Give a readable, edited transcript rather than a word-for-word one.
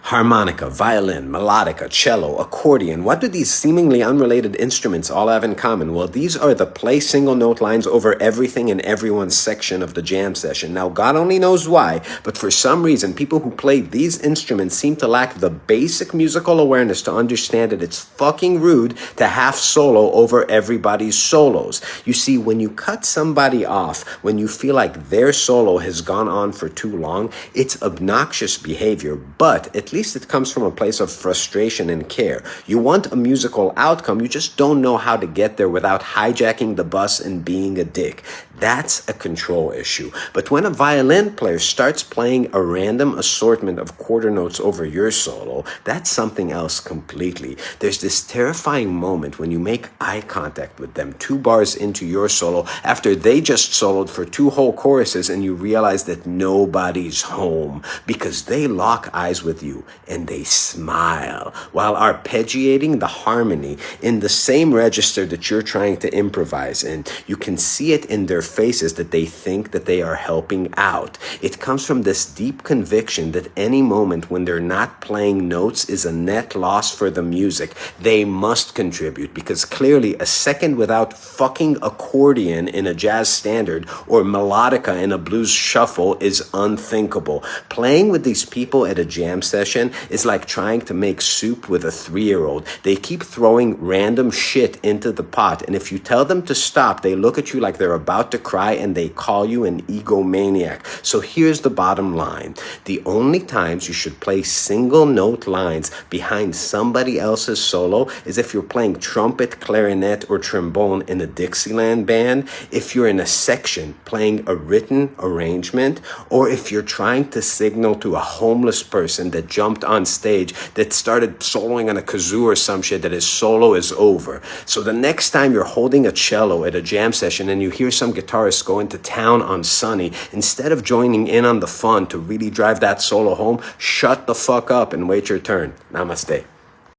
Harmonica, violin, melodica, cello, accordion. What do these seemingly unrelated instruments all have in common? Well, these are the play single note lines over everything in everyone's section of the jam session. Now, God only knows why, but for some reason, people who play these instruments seem to lack the basic musical awareness to understand that it's fucking rude to half solo over everybody's solos. You see, when you cut somebody off, when you feel like their solo has gone on for too long, it's obnoxious behavior, but at least it comes from a place of frustration and care. You want a musical outcome, you just don't know how to get there without hijacking the bus and being a dick. That's a control issue. But when a violin player starts playing a random assortment of quarter notes over your solo, that's something else completely. There's this terrifying moment when you make eye contact with them 2 bars into your solo after they just soloed for 2 whole choruses, and you realize that nobody's home because they lock eyes with you and they smile while arpeggiating the harmony in the same register that you're trying to improvise in. You can see it in their faces that they think that they are helping out. It comes from this deep conviction that any moment when they're not playing notes is a net loss for the music. They must contribute because clearly a second without fucking accordion in a jazz standard or melodica in a blues shuffle is unthinkable. Playing with these people at a jam session is like trying to make soup with a 3-year-old. They keep throwing random shit into the pot, and if you tell them to stop, they look at you like they're about to cry and they call you an egomaniac. So here's the bottom line. The only times you should play single note lines behind somebody else's solo is if you're playing trumpet, clarinet, or trombone in a Dixieland band, if you're in a section playing a written arrangement, or if you're trying to signal to a homeless person that jumped on stage that started soloing on a kazoo or some shit that his solo is over. So the next time you're holding a cello at a jam session and you hear some guitarist go into town on Sunny, instead of joining in on the fun to really drive that solo home, shut the fuck up and wait your turn. Namaste.